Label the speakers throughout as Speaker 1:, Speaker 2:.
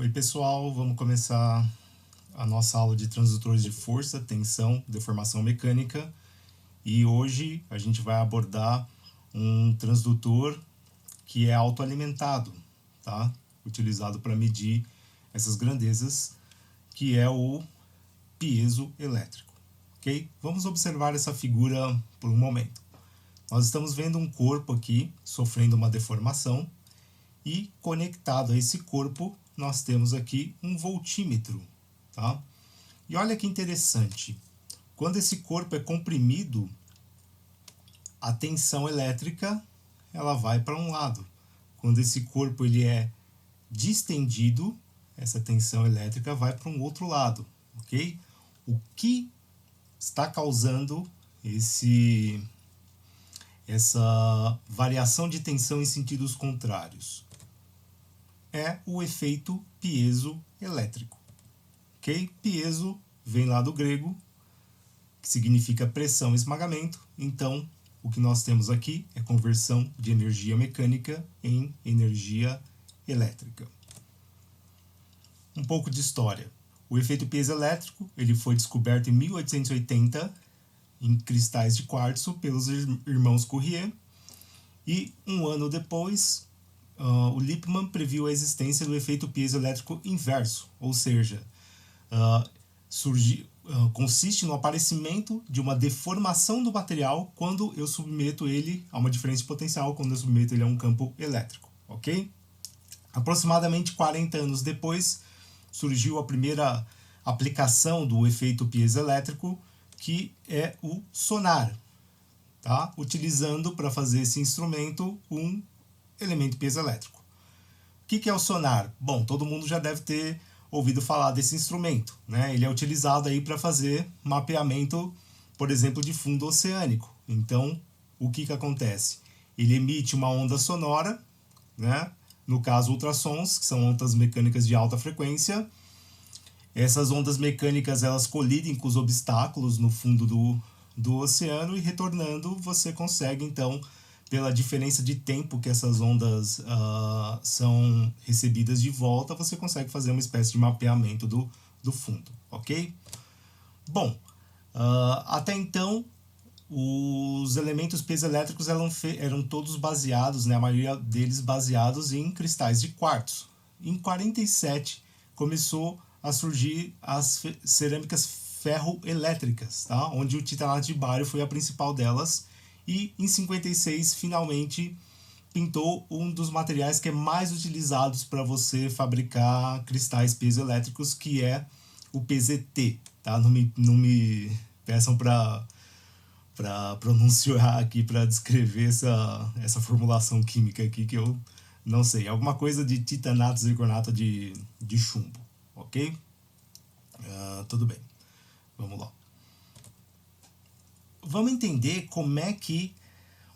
Speaker 1: Oi pessoal, vamos começar a nossa aula de transdutores de força, tensão, deformação mecânica, e hoje a gente vai abordar um transdutor que é autoalimentado, tá? Utilizado para medir essas grandezas, que é o piezoelétrico, ok? Vamos observar essa figura por um momento. Nós estamos vendo um corpo aqui sofrendo uma deformação e conectado a esse corpo nós temos aqui um voltímetro, tá? E olha que interessante, quando esse corpo é comprimido, a tensão elétrica ela vai para um lado. Quando esse corpo ele é distendido, essa tensão elétrica vai para um outro lado, ok? O que está causando essa variação de tensão em sentidos contrários? É o efeito piezoelétrico, ok? Piezo vem lá do grego, que significa pressão e esmagamento. Então, o que nós temos aqui é conversão de energia mecânica em energia elétrica. Um pouco de história. O efeito piezoelétrico ele foi descoberto em 1880 em cristais de quartzo pelos irmãos Curie, e um ano depois o Lippmann previu a existência do efeito piezoelétrico inverso, ou seja, consiste no aparecimento de uma deformação do material quando eu submeto ele a uma diferença de potencial, quando eu submeto ele a um campo elétrico, ok? Aproximadamente 40 anos depois, surgiu a primeira aplicação do efeito piezoelétrico, que é o sonar, tá? Utilizando para fazer esse instrumento um elemento piezoelétrico. O que é o sonar? Bom, todo mundo já deve ter ouvido falar desse instrumento, né? Ele é utilizado aí para fazer mapeamento, por exemplo, de fundo oceânico. Então, o que acontece? Ele emite uma onda sonora, né? No caso, ultrassons, que são ondas mecânicas de alta frequência. Essas ondas mecânicas elas colidem com os obstáculos no fundo do oceano, e retornando você consegue, então, pela diferença de tempo que essas ondas são recebidas de volta, você consegue fazer uma espécie de mapeamento do fundo, ok? Bom, até então, os elementos piezoelétricos eram todos baseados, né, a maioria deles baseados em cristais de quartzo. Em 47 começou a surgir as cerâmicas ferroelétricas, tá? Onde o titanato de bário foi a principal delas, e em 56 finalmente pintou um dos materiais que é mais utilizados para você fabricar cristais piezoelétricos, que é o PZT, tá? Não me peçam para pronunciar aqui, para descrever essa formulação química aqui, que eu não sei. Alguma coisa de titanato zirconato de chumbo, ok? Tudo bem. Vamos lá. Vamos entender como é que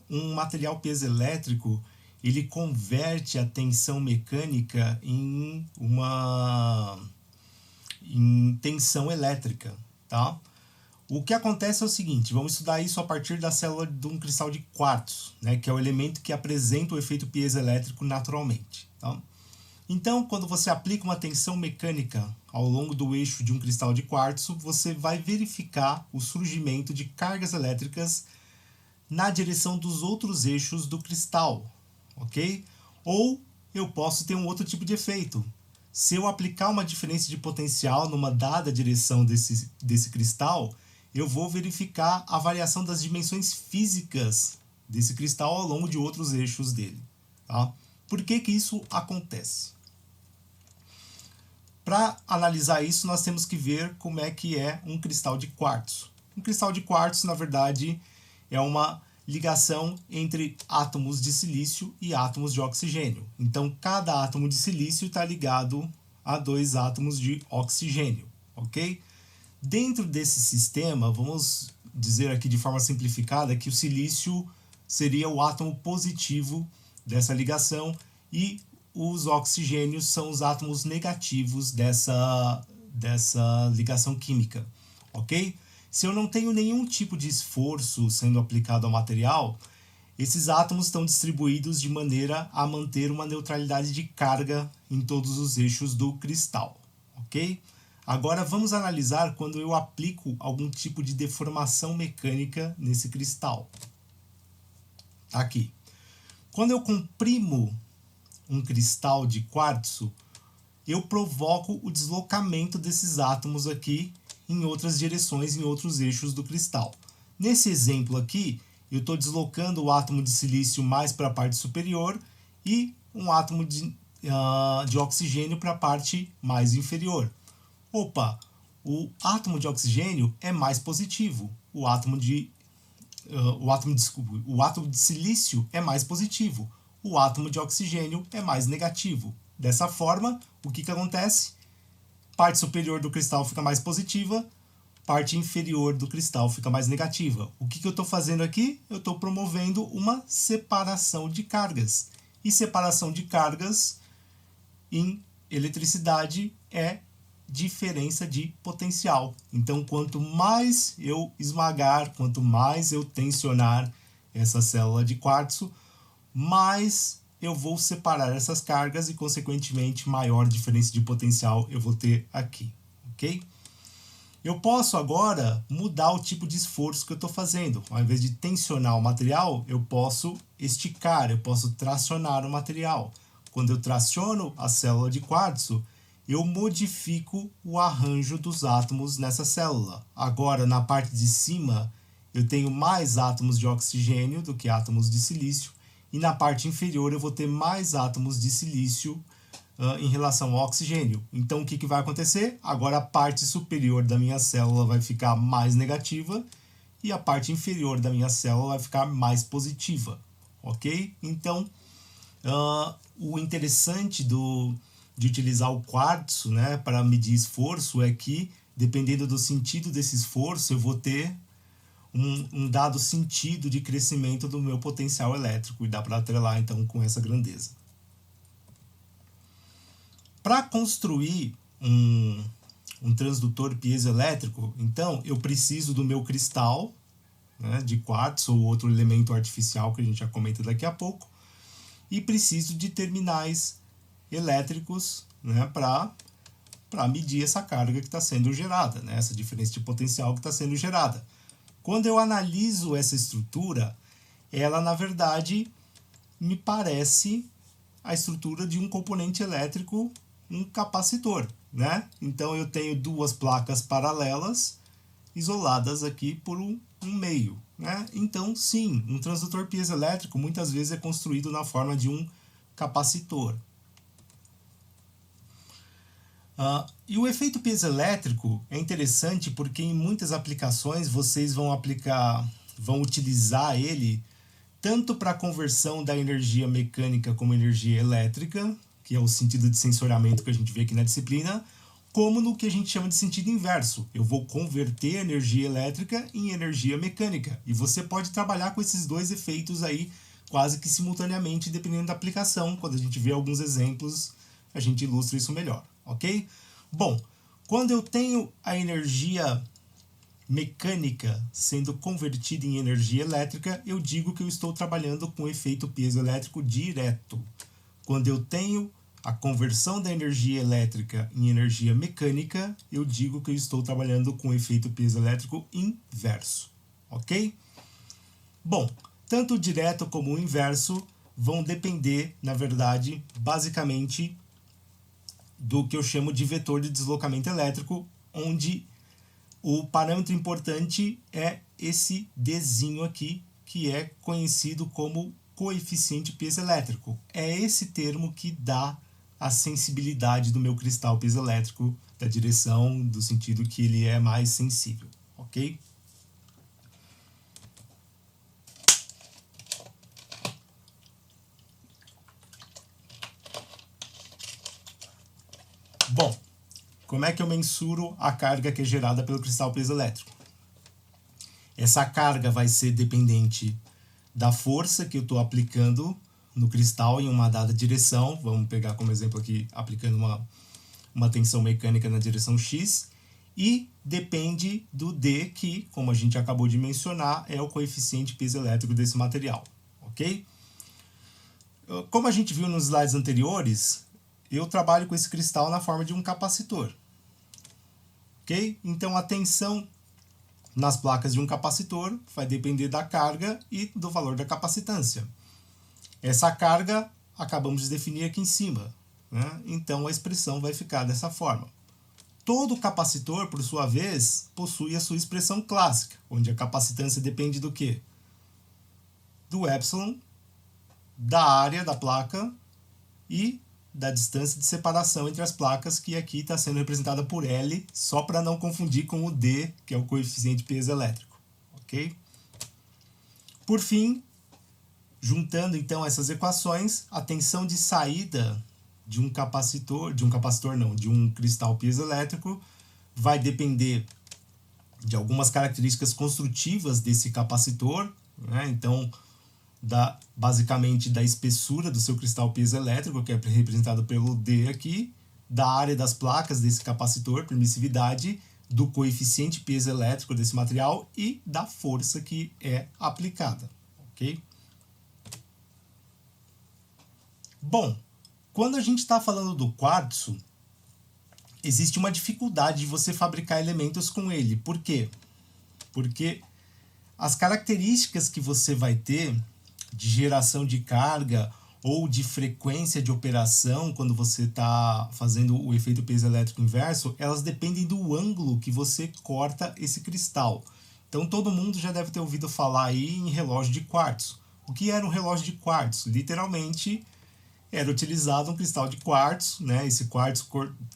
Speaker 1: um material piezoelétrico ele converte a tensão mecânica em tensão elétrica, tá? O que acontece é o seguinte, vamos estudar isso a partir da célula de um cristal de quartzo, né, que é o elemento que apresenta o efeito piezoelétrico naturalmente, tá? Então, quando você aplica uma tensão mecânica ao longo do eixo de um cristal de quartzo, você vai verificar o surgimento de cargas elétricas na direção dos outros eixos do cristal, ok? Ou eu posso ter um outro tipo de efeito. Se eu aplicar uma diferença de potencial numa dada direção desse cristal, eu vou verificar a variação das dimensões físicas desse cristal ao longo de outros eixos dele, tá? Por que isso acontece? Para analisar isso, nós temos que ver como é que é um cristal de quartzo. Um cristal de quartzo, na verdade, é uma ligação entre átomos de silício e átomos de oxigênio. Então, cada átomo de silício está ligado a 2 átomos de oxigênio, ok? Dentro desse sistema, vamos dizer aqui de forma simplificada que o silício seria o átomo positivo dessa ligação, e os oxigênios são os átomos negativos dessa ligação química, ok? Se eu não tenho nenhum tipo de esforço sendo aplicado ao material, Esses átomos estão distribuídos de maneira a manter uma neutralidade de carga em todos os eixos do cristal, ok? Agora vamos analisar quando eu aplico algum tipo de deformação mecânica nesse cristal. Aqui. Quando eu comprimo um cristal de quartzo, eu provoco o deslocamento desses átomos aqui em outras direções, em outros eixos do cristal. Nesse exemplo aqui, eu estou deslocando o átomo de silício mais para a parte superior e um átomo de oxigênio para a parte mais inferior. Opa, o átomo de oxigênio é mais positivo, o átomo de silício é mais positivo, o átomo de oxigênio é mais negativo. Dessa forma, o que acontece? Parte superior do cristal fica mais positiva, parte inferior do cristal fica mais negativa. O que eu estou fazendo aqui? Eu estou promovendo uma separação de cargas. E separação de cargas em eletricidade é diferença de potencial. Então, quanto mais eu esmagar, quanto mais eu tensionar essa célula de quartzo, mais eu vou separar essas cargas e, consequentemente, maior diferença de potencial eu vou ter aqui, ok? Eu posso agora mudar o tipo de esforço que eu estou fazendo. Ao invés de tensionar o material, eu posso esticar, eu posso tracionar o material. Quando eu traciono a célula de quartzo, eu modifico o arranjo dos átomos nessa célula. Agora, na parte de cima, eu tenho mais átomos de oxigênio do que átomos de silício, e na parte inferior eu vou ter mais átomos de silício em relação ao oxigênio. Então, o que vai acontecer? Agora, a parte superior da minha célula vai ficar mais negativa e a parte inferior da minha célula vai ficar mais positiva, ok? Então, o interessante de utilizar o quartzo, né, para medir esforço é que, dependendo do sentido desse esforço, eu vou ter um dado sentido de crescimento do meu potencial elétrico, e dá para atrelar então com essa grandeza. Para construir um transdutor piezoelétrico, então eu preciso do meu cristal, né, de quartzo ou outro elemento artificial que a gente já comenta daqui a pouco, e preciso de terminais elétricos, né, para medir essa carga que está sendo gerada, né, essa diferença de potencial que está sendo gerada. Quando eu analiso essa estrutura, ela na verdade me parece a estrutura de um componente elétrico, um capacitor, né? Então eu tenho duas placas paralelas isoladas aqui por um meio, né? Então sim, um transdutor piezoelétrico muitas vezes é construído na forma de um capacitor. E o efeito piezoelétrico é interessante porque em muitas aplicações vocês vão utilizar ele tanto para a conversão da energia mecânica como energia elétrica, que é o sentido de sensoriamento que a gente vê aqui na disciplina, como no que a gente chama de sentido inverso. Eu vou converter energia elétrica em energia mecânica. E você pode trabalhar com esses dois efeitos aí quase que simultaneamente, dependendo da aplicação. Quando a gente vê alguns exemplos, a gente ilustra isso melhor, ok? Bom, quando eu tenho a energia mecânica sendo convertida em energia elétrica, eu digo que eu estou trabalhando com efeito piezoelétrico direto. Quando eu tenho a conversão da energia elétrica em energia mecânica, eu digo que eu estou trabalhando com efeito piezoelétrico inverso, ok? Bom, tanto o direto como o inverso vão depender, na verdade, basicamente do que eu chamo de vetor de deslocamento elétrico, onde o parâmetro importante é esse Dzinho aqui, que é conhecido como coeficiente piezoelétrico. É esse termo que dá a sensibilidade do meu cristal piezoelétrico, da direção, do sentido que ele é mais sensível, ok? Bom, como é que eu mensuro a carga que é gerada pelo cristal piezoelétrico? Essa carga vai ser dependente da força que eu estou aplicando no cristal em uma dada direção. Vamos pegar como exemplo aqui, aplicando uma tensão mecânica na direção X. E depende do D, que, como a gente acabou de mencionar, é o coeficiente piezoelétrico desse material. ok? Como a gente viu nos slides anteriores, eu trabalho com esse cristal na forma de um capacitor, ok? Então a tensão nas placas de um capacitor vai depender da carga e do valor da capacitância. Essa carga acabamos de definir aqui em cima, né? Então a expressão vai ficar dessa forma. Todo capacitor, por sua vez, possui a sua expressão clássica, onde a capacitância depende do quê? Do epsilon, da área da placa e da distância de separação entre as placas, que aqui está sendo representada por L, só para não confundir com o D, que é o coeficiente piezoelétrico, ok? Por fim, juntando então essas equações, a tensão de saída de um cristal piezoelétrico vai depender de algumas características construtivas desse capacitor, né? Então, basicamente da espessura do seu cristal piezoelétrico, que é representado pelo D aqui, da área das placas desse capacitor, permissividade, do coeficiente piezoelétrico desse material e da força que é aplicada, ok? Bom, quando a gente está falando do quartzo, existe uma dificuldade de você fabricar elementos com ele. Por quê? Porque as características que você vai ter de geração de carga ou de frequência de operação quando você está fazendo o efeito piezoelétrico inverso, elas dependem do ângulo que você corta esse cristal. Então todo mundo já deve ter ouvido falar aí em relógio de quartzo. O que era um relógio de quartzo? Literalmente era utilizado um cristal de quartzo, né? Esse quartzo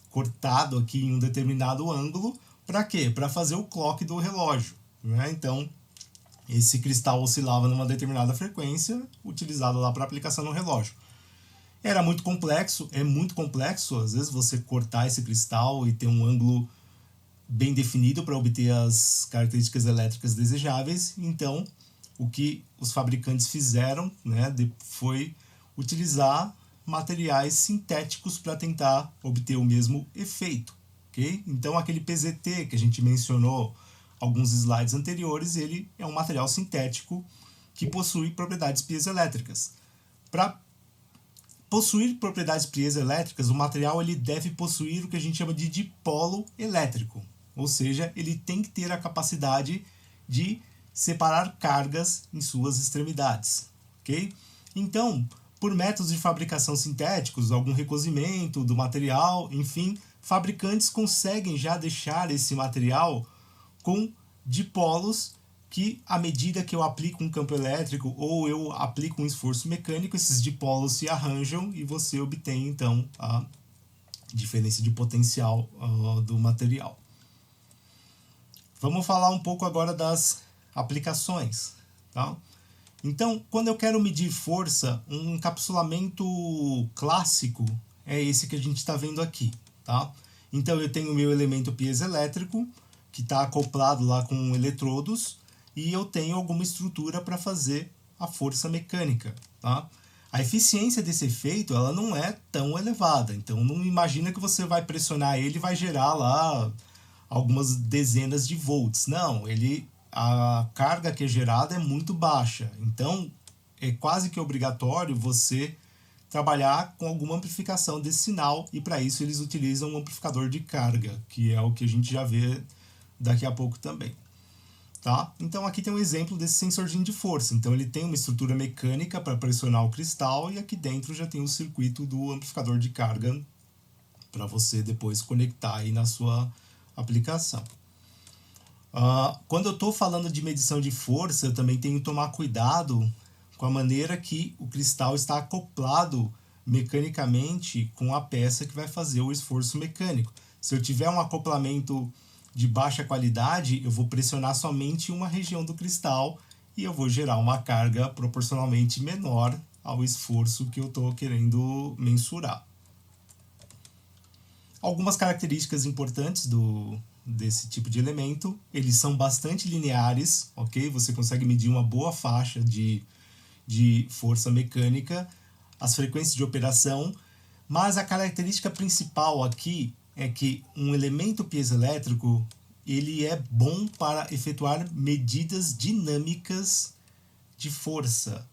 Speaker 1: cortado aqui em um determinado ângulo, para quê? Para fazer o clock do relógio, né? Então esse cristal oscilava numa determinada frequência, utilizado lá para aplicação no relógio. Era muito complexo, é muito complexo, às vezes, você cortar esse cristal e ter um ângulo bem definido para obter as características elétricas desejáveis. Então, o que os fabricantes fizeram, né, foi utilizar materiais sintéticos para tentar obter o mesmo efeito, ok? Então, aquele PZT que a gente mencionou alguns slides anteriores, ele é um material sintético que possui propriedades piezoelétricas. Para possuir propriedades piezoelétricas, o material ele deve possuir o que a gente chama de dipolo elétrico, ou seja, ele tem que ter a capacidade de separar cargas em suas extremidades, ok? Então, por métodos de fabricação sintéticos, algum recozimento do material, enfim, fabricantes conseguem já deixar esse material com dipolos que, à medida que eu aplico um campo elétrico ou eu aplico um esforço mecânico, esses dipolos se arranjam e você obtém, então, a diferença de potencial do material. Vamos falar um pouco agora das aplicações, tá? Então, quando eu quero medir força, um encapsulamento clássico é esse que a gente está vendo aqui, tá? Então, eu tenho o meu elemento piezoelétrico, que está acoplado lá com eletrodos, e eu tenho alguma estrutura para fazer a força mecânica, tá? A eficiência desse efeito ela não é tão elevada, então não imagina que você vai pressionar ele e vai gerar lá algumas dezenas de volts. Não, a carga que é gerada é muito baixa, então é quase que obrigatório você trabalhar com alguma amplificação desse sinal, e para isso eles utilizam um amplificador de carga, que é o que a gente já vê daqui a pouco também, tá? Então aqui tem um exemplo desse sensorzinho de força. Então ele tem uma estrutura mecânica para pressionar o cristal e aqui dentro já tem o circuito do amplificador de carga para você depois conectar aí na sua aplicação. Quando eu estou falando de medição de força, eu também tenho que tomar cuidado com a maneira que o cristal está acoplado mecanicamente com a peça que vai fazer o esforço mecânico. Se eu tiver um acoplamento de baixa qualidade, eu vou pressionar somente uma região do cristal e eu vou gerar uma carga proporcionalmente menor ao esforço que eu estou querendo mensurar. Algumas características importantes desse tipo de elemento, eles são bastante lineares, ok? Você consegue medir uma boa faixa de força mecânica, as frequências de operação, mas a característica principal aqui é que um elemento piezoelétrico ele é bom para efetuar medidas dinâmicas de força.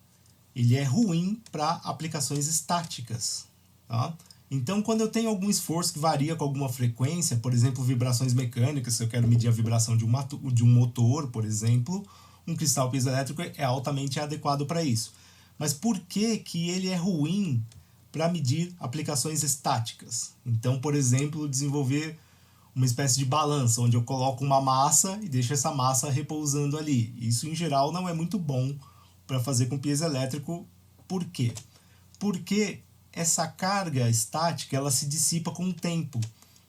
Speaker 1: ele é ruim para aplicações estáticas, tá? Então, quando eu tenho algum esforço que varia com alguma frequência, por exemplo, vibrações mecânicas, se eu quero medir a vibração de um motor, por exemplo, um cristal piezoelétrico é altamente adequado para isso. Mas por que ele é ruim para medir aplicações estáticas? Então, por exemplo, desenvolver uma espécie de balança, onde eu coloco uma massa e deixo essa massa repousando ali. Isso, em geral, não é muito bom para fazer com piezoelétrico. Por quê? Porque essa carga estática ela se dissipa com o tempo.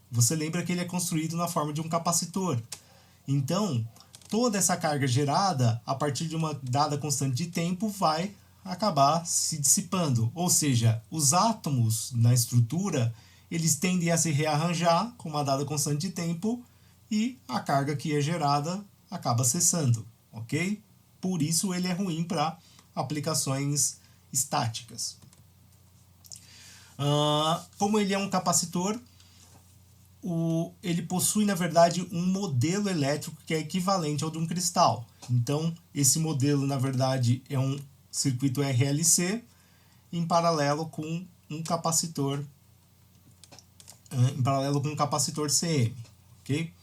Speaker 1: Você lembra que ele é construído na forma de um capacitor. Então, toda essa carga gerada a partir de uma dada constante de tempo vai acabar se dissipando. Ou seja, os átomos na estrutura eles tendem a se rearranjar com uma dada constante de tempo e a carga que é gerada acaba cessando, ok? Por isso ele é ruim para aplicações estáticas. Como ele é um capacitor, ele possui, na verdade, um modelo elétrico que é equivalente ao de um cristal. Então, esse modelo, na verdade, é um circuito RLC em paralelo com um capacitor CM, ok?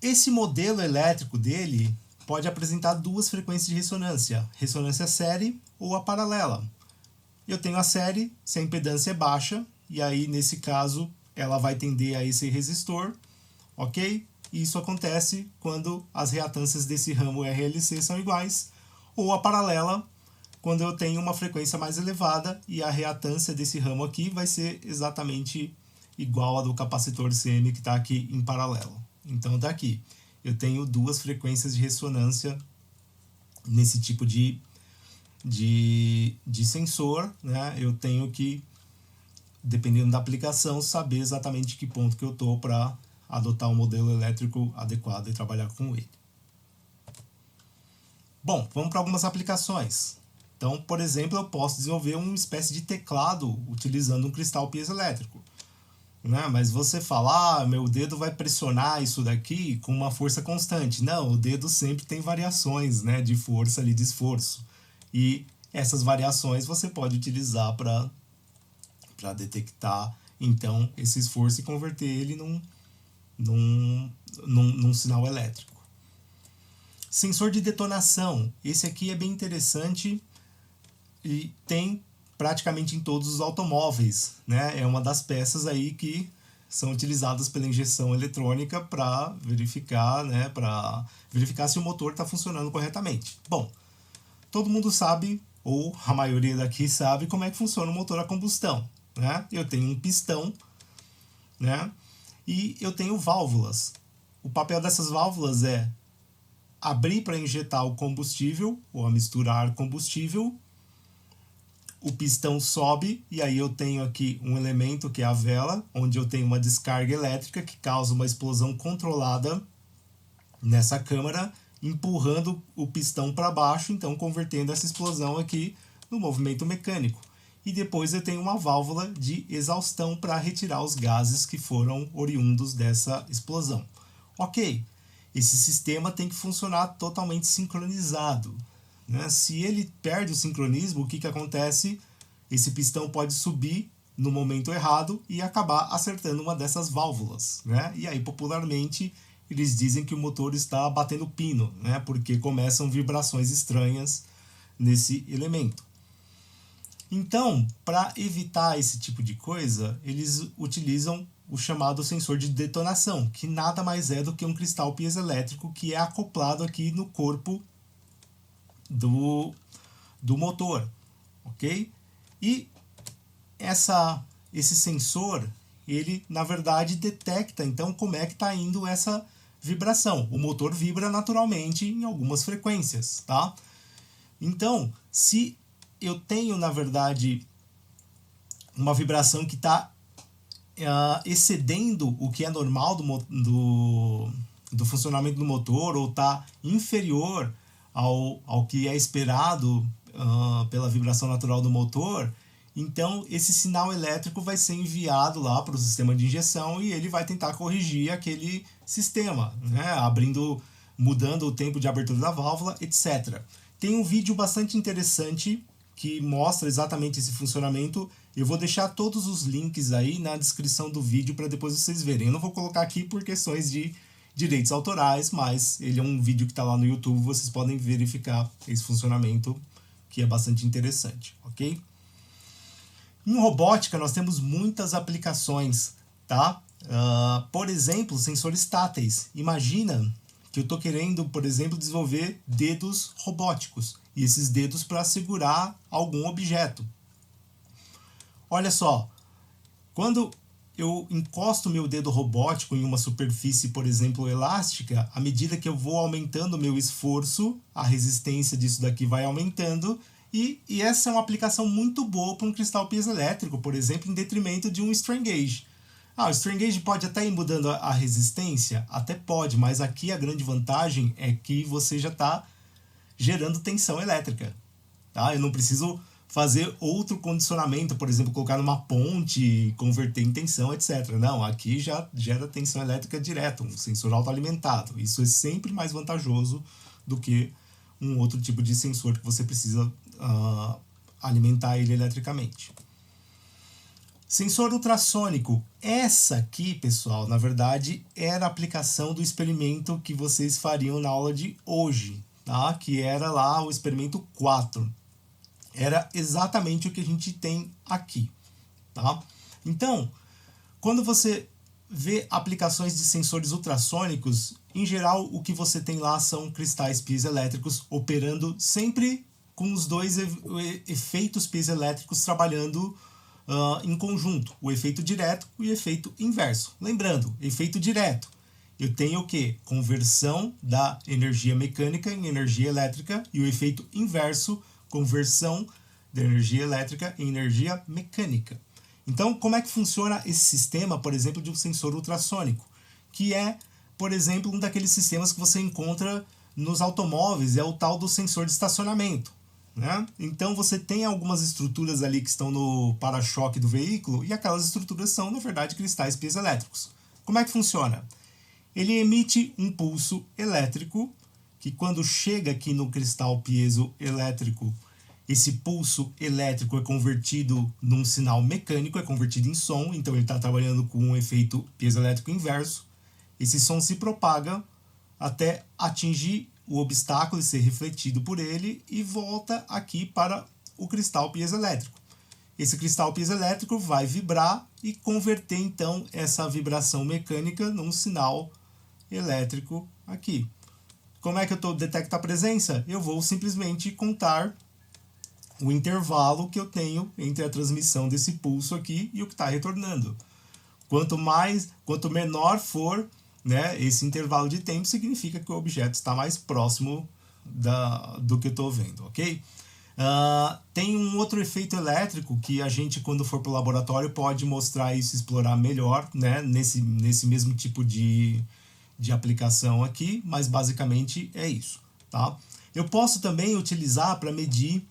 Speaker 1: Esse modelo elétrico dele pode apresentar duas frequências de ressonância série ou a paralela. Eu tenho a série, se a impedância é baixa, e aí nesse caso ela vai tender a esse resistor, ok? E isso acontece quando as reatâncias desse ramo RLC são iguais, ou a paralela, quando eu tenho uma frequência mais elevada e a reatância desse ramo aqui vai ser exatamente igual a do capacitor CM que está aqui em paralelo. Então está aqui, eu tenho duas frequências de ressonância nesse tipo de sensor, né? Eu tenho que, dependendo da aplicação, saber exatamente que ponto que eu estou para adotar um modelo elétrico adequado e trabalhar com ele. Bom, vamos para algumas aplicações. Então, por exemplo, eu posso desenvolver uma espécie de teclado utilizando um cristal piezoelétrico, né? Mas você fala, meu dedo vai pressionar isso daqui com uma força constante. Não, o dedo sempre tem variações, né, de força ali, de esforço. E essas variações você pode utilizar para detectar, então, esse esforço e converter ele num sinal elétrico. Sensor de detonação. Esse aqui é bem interessante e tem praticamente em todos os automóveis, né? É uma das peças aí que são utilizadas pela injeção eletrônica para verificar, né, para verificar se o motor está funcionando corretamente. Bom, todo mundo sabe, ou a maioria daqui sabe, como é que funciona o motor a combustão, né? Eu tenho um pistão, né? E eu tenho válvulas. O papel dessas válvulas é abrir para injetar o combustível, ou a mistura ar-combustível. O pistão sobe, e aí eu tenho aqui um elemento que é a vela, onde eu tenho uma descarga elétrica que causa uma explosão controlada nessa câmara, empurrando o pistão para baixo, então convertendo essa explosão aqui no movimento mecânico. E depois eu tenho uma válvula de exaustão para retirar os gases que foram oriundos dessa explosão. Ok, esse sistema tem que funcionar totalmente sincronizado, né? Se ele perde o sincronismo, o que acontece? Esse pistão pode subir no momento errado e acabar acertando uma dessas válvulas, né? E aí, popularmente, eles dizem que o motor está batendo pino, né? Porque começam vibrações estranhas nesse elemento. Então, para evitar esse tipo de coisa, eles utilizam o chamado sensor de detonação, que nada mais é do que um cristal piezoelétrico que é acoplado aqui no corpo do motor, ok? E esse sensor, ele na verdade detecta então como é que está indo essa vibração. O motor vibra naturalmente em algumas frequências, tá? Então, se eu tenho na verdade uma vibração que está excedendo o que é normal do funcionamento do motor, ou está inferior ao que é esperado pela vibração natural do motor, então esse sinal elétrico vai ser enviado lá para o sistema de injeção e ele vai tentar corrigir aquele sistema, né? Mudando o tempo de abertura da válvula, etc. Tem um vídeo bastante interessante que mostra exatamente esse funcionamento. Eu vou deixar todos os links aí na descrição do vídeo para depois vocês verem. Eu não vou colocar aqui por questões de direitos autorais, mas ele é um vídeo que está lá no YouTube, vocês podem verificar esse funcionamento que é bastante interessante, ok? Em robótica nós temos muitas aplicações, tá? Por exemplo, sensores táteis. Imagina que eu estou querendo, por exemplo, desenvolver dedos robóticos, e esses dedos para segurar algum objeto. Olha só, quando eu encosto meu dedo robótico em uma superfície, por exemplo, elástica, à medida que eu vou aumentando o meu esforço, a resistência disso daqui vai aumentando, e essa é uma aplicação muito boa para um cristal piezoelétrico, por exemplo, em detrimento de um strain gauge. O strain gauge pode até ir mudando a resistência? Até pode, mas aqui a grande vantagem é que você já está gerando tensão elétrica. Tá? Eu não preciso fazer outro condicionamento, por exemplo, colocar numa ponte, converter em tensão, etc. Não, aqui já gera tensão elétrica direto, um sensor autoalimentado. Isso é sempre mais vantajoso do que um outro tipo de sensor que você precisa alimentar ele eletricamente. Sensor ultrassônico. Essa aqui, pessoal, na verdade, era a aplicação do experimento que vocês fariam na aula de hoje, tá? Que era lá o experimento 4. Era exatamente o que a gente tem aqui, tá? Então, quando você vê aplicações de sensores ultrassônicos, em geral o que você tem lá são cristais piezoelétricos operando sempre com os dois efeitos piezoelétricos trabalhando em conjunto, o efeito direto e o efeito inverso. Lembrando, efeito direto, eu tenho o quê? Conversão da energia mecânica em energia elétrica, e o efeito inverso, conversão da energia elétrica em energia mecânica. Então, como é que funciona esse sistema, por exemplo, de um sensor ultrassônico? Que é, por exemplo, um daqueles sistemas que você encontra nos automóveis, é o tal do sensor de estacionamento. Né? Então você tem algumas estruturas ali que estão no para-choque do veículo, e aquelas estruturas são, na verdade, cristais piezoelétricos. Como é que funciona? Ele emite um pulso elétrico, que quando chega aqui no cristal piezoelétrico, esse pulso elétrico é convertido num sinal mecânico, é convertido em som, então ele está trabalhando com um efeito piezoelétrico inverso. Esse som se propaga até atingir o obstáculo e ser refletido por ele, e volta aqui para o cristal piezoelétrico. Esse cristal piezoelétrico vai vibrar e converter então essa vibração mecânica num sinal elétrico aqui. Como é que eu detecto a presença? Eu vou simplesmente contar o intervalo que eu tenho entre a transmissão desse pulso aqui e o que está retornando. Quanto menor for, né, esse intervalo de tempo, significa que o objeto está mais próximo do que eu estou vendo, ok? Tem um outro efeito elétrico que a gente, quando for para o laboratório, pode mostrar isso, explorar melhor, né, nesse mesmo tipo de aplicação aqui, mas basicamente é isso, tá? Eu posso também utilizar para medir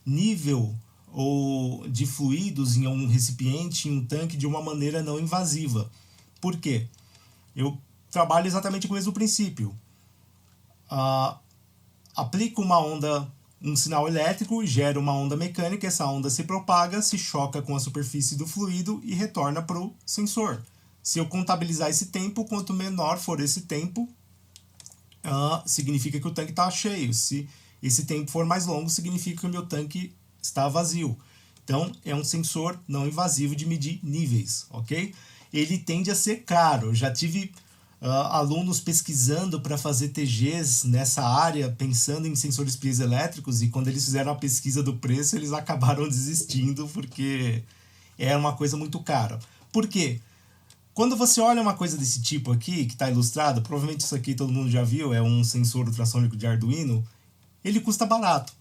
Speaker 1: nível ou de fluidos em um recipiente, em um tanque, de uma maneira não invasiva. Por quê? Eu trabalho exatamente com o mesmo princípio. Aplico um sinal elétrico, gera uma onda mecânica, essa onda se propaga, se choca com a superfície do fluido e retorna para o sensor. Se eu contabilizar esse tempo, quanto menor for esse tempo, significa que o tanque está cheio. Se esse tempo for mais longo, significa que o meu tanque está vazio. Então, é um sensor não invasivo de medir níveis, ok? Ele tende a ser caro. Eu já tive alunos pesquisando para fazer TGs nessa área, pensando em sensores piezoelétricos, e quando eles fizeram a pesquisa do preço, eles acabaram desistindo porque é uma coisa muito cara. Por quê? Quando você olha uma coisa desse tipo aqui, que está ilustrado, provavelmente isso aqui todo mundo já viu, é um sensor ultrassônico de Arduino, ele custa barato.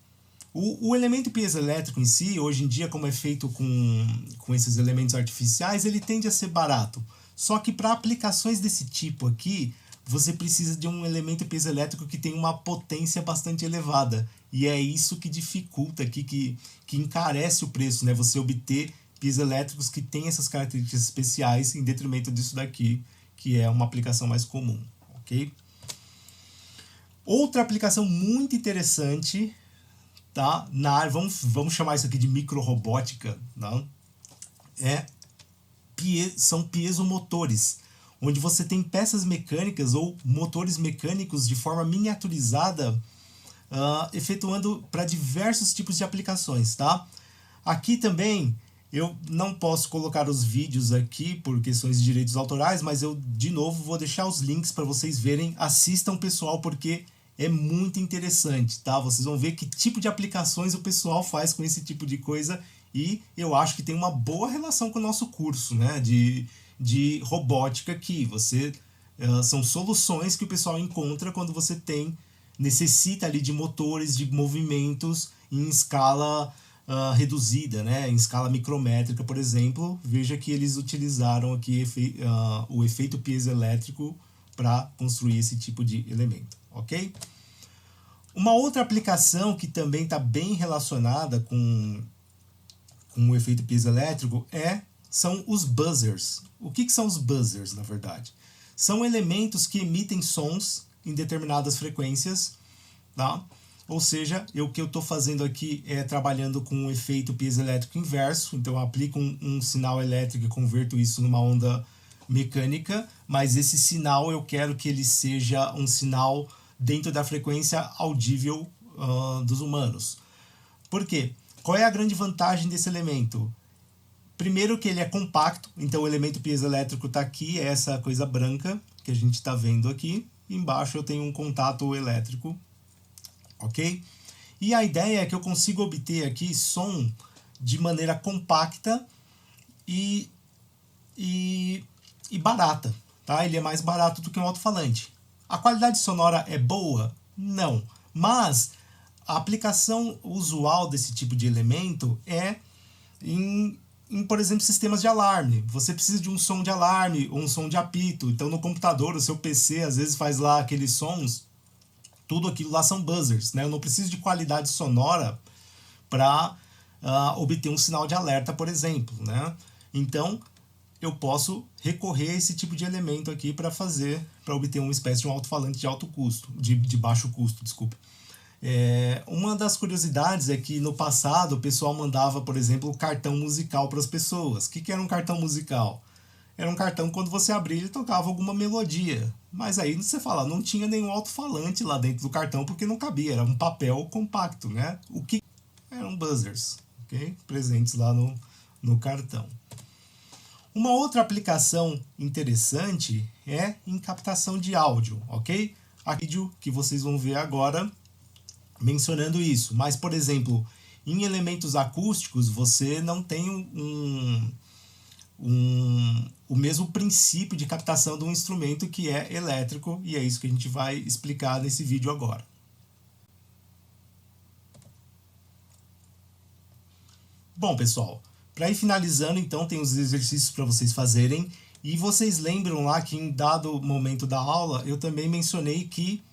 Speaker 1: O elemento piezoelétrico em si, hoje em dia, como é feito com esses elementos artificiais, ele tende a ser barato. Só que para aplicações desse tipo aqui, você precisa de um elemento piezoelétrico que tem uma potência bastante elevada. E é isso que dificulta aqui, que encarece o preço, né? Você obter piezoelétricos que têm essas características especiais em detrimento disso daqui, que é uma aplicação mais comum, ok? Outra aplicação muito interessante tá? Vamos chamar isso aqui de microrobótica, tá? São piezomotores, onde você tem peças mecânicas ou motores mecânicos de forma miniaturizada, efetuando para diversos tipos de aplicações, tá? Aqui também eu não posso colocar os vídeos aqui por questões de direitos autorais, mas eu de novo vou deixar os links para vocês verem. Assistam, pessoal, porque é muito interessante, tá? Vocês vão ver que tipo de aplicações o pessoal faz com esse tipo de coisa, e eu acho que tem uma boa relação com o nosso curso, né, de robótica aqui. São soluções que o pessoal encontra quando você necessita ali de motores, de movimentos em escala reduzida, né, em escala micrométrica, por exemplo. Veja que eles utilizaram aqui o efeito piezoelétrico para construir esse tipo de elemento, ok? Uma outra aplicação que também está bem relacionada com o efeito piezoelétrico são os buzzers. O que são os buzzers, na verdade? São elementos que emitem sons em determinadas frequências, tá? Ou seja, o que eu estou fazendo aqui é trabalhando com o efeito piezoelétrico inverso. Então eu aplico um sinal elétrico e converto isso numa onda mecânica, mas esse sinal eu quero que ele seja um sinal dentro da frequência audível dos humanos. Por quê? Qual é a grande vantagem desse elemento? Primeiro que ele é compacto, então o elemento piezoelétrico está aqui, é essa coisa branca que a gente está vendo aqui. Embaixo eu tenho um contato elétrico, ok? E a ideia é que eu consigo obter aqui som de maneira compacta e barata, tá? Ele é mais barato do que um alto-falante. A qualidade sonora é boa? Não. Mas a aplicação usual desse tipo de elemento é em, por exemplo, sistemas de alarme. Você precisa de um som de alarme ou um som de apito. Então, no computador, o seu PC, às vezes, faz lá aqueles sons. Tudo aquilo lá são buzzers, né? Eu não preciso de qualidade sonora para obter um sinal de alerta, por exemplo, né? Então, eu posso recorrer a esse tipo de elemento aqui para obter uma espécie de um alto-falante de alto custo, de baixo custo, desculpa. Uma das curiosidades é que no passado o pessoal mandava, por exemplo, cartão musical para as pessoas. O que era um cartão musical? Era um cartão, quando você abria, ele tocava alguma melodia. Mas aí você fala, não tinha nenhum alto-falante lá dentro do cartão porque não cabia, era um papel compacto, né? O que eram buzzers, ok? Presentes lá no cartão. Uma outra aplicação interessante é em captação de áudio, ok? Aqui vídeo que vocês vão ver agora mencionando isso. Mas, por exemplo, em elementos acústicos, você não tem o mesmo princípio de captação de um instrumento que é elétrico, e é isso que a gente vai explicar nesse vídeo agora. Bom, pessoal, para ir finalizando, então, tem os exercícios para vocês fazerem. E vocês lembram lá que em dado momento da aula, eu também mencionei que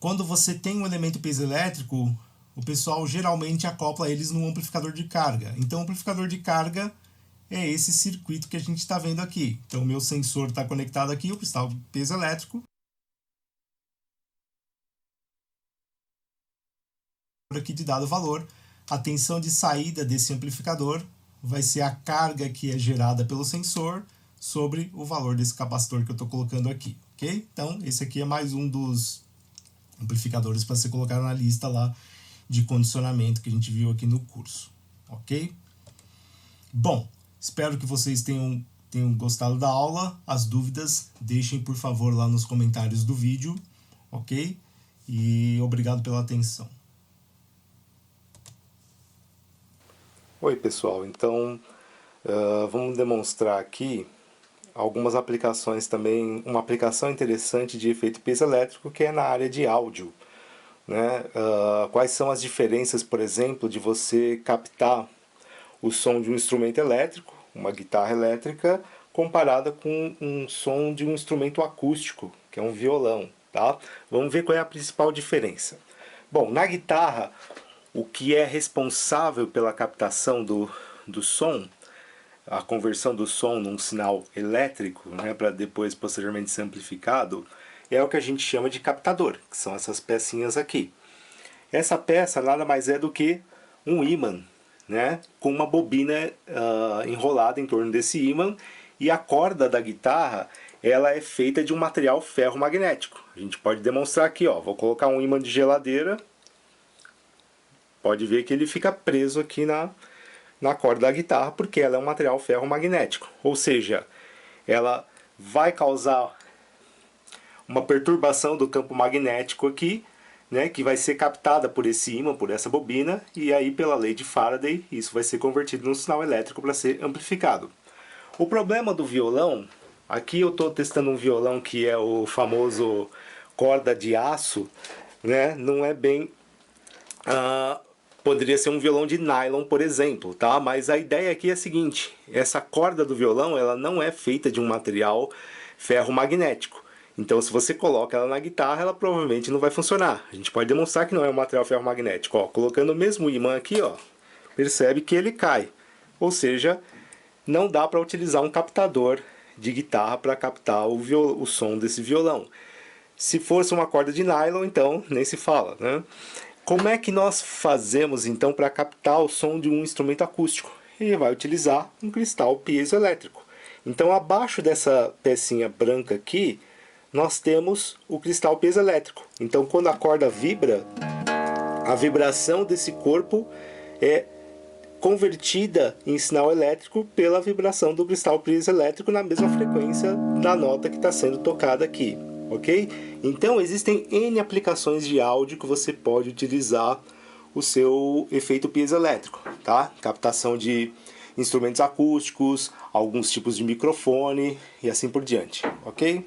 Speaker 1: quando você tem um elemento piezoelétrico, o pessoal geralmente acopla eles num amplificador de carga. Então, o amplificador de carga é esse circuito que a gente está vendo aqui. Então, o meu sensor está conectado aqui, o cristal piezoelétrico. Aqui de dado valor, a tensão de saída desse amplificador vai ser a carga que é gerada pelo sensor sobre o valor desse capacitor que eu estou colocando aqui, ok? Então, esse aqui é mais um dos amplificadores para ser colocado na lista lá de condicionamento que a gente viu aqui no curso, ok? Bom, espero que vocês tenham gostado da aula. As dúvidas, deixem por favor lá nos comentários do vídeo, ok? E obrigado pela atenção.
Speaker 2: Oi pessoal, então vamos demonstrar aqui algumas aplicações também, uma aplicação interessante de efeito piezoelétrico que é na área de áudio, né? Quais são as diferenças, por exemplo, de você captar o som de um instrumento elétrico, uma guitarra elétrica, comparada com um som de um instrumento acústico, que é um violão, tá? Vamos ver qual é a principal diferença. Bom, na guitarra, o que é responsável pela captação do som, a conversão do som num sinal elétrico, né, para depois posteriormente ser amplificado, é o que a gente chama de captador, que são essas pecinhas aqui. Essa peça nada mais é do que um ímã, né? Com uma bobina enrolada em torno desse ímã, e a corda da guitarra ela é feita de um material ferromagnético. A gente pode demonstrar aqui, ó. Vou colocar um ímã de geladeira. Pode ver que ele fica preso aqui na corda da guitarra, porque ela é um material ferromagnético. Ou seja, ela vai causar uma perturbação do campo magnético aqui, né, que vai ser captada por esse ímã, por essa bobina, e aí pela lei de Faraday, isso vai ser convertido num sinal elétrico para ser amplificado. O problema do violão, aqui eu estou testando um violão que é o famoso corda de aço, né, não é bem... poderia ser um violão de nylon, por exemplo, tá? Mas a ideia aqui é a seguinte: essa corda do violão ela não é feita de um material ferromagnético. Então, se você coloca ela na guitarra, ela provavelmente não vai funcionar. A gente pode demonstrar que não é um material ferromagnético. Ó, colocando o mesmo ímã aqui, ó, percebe que ele cai. Ou seja, não dá para utilizar um captador de guitarra para captar o som desse violão. Se fosse uma corda de nylon, então nem se fala, né? Como é que nós fazemos então para captar o som de um instrumento acústico? Ele vai utilizar um cristal piezoelétrico. Então, abaixo dessa pecinha branca aqui, nós temos o cristal piezoelétrico. Então, quando a corda vibra, a vibração desse corpo é convertida em sinal elétrico pela vibração do cristal piezoelétrico na mesma frequência da nota que está sendo tocada aqui. Ok? Então existem N aplicações de áudio que você pode utilizar o seu efeito piezoelétrico, tá? Captação de instrumentos acústicos, alguns tipos de microfone e assim por diante, ok?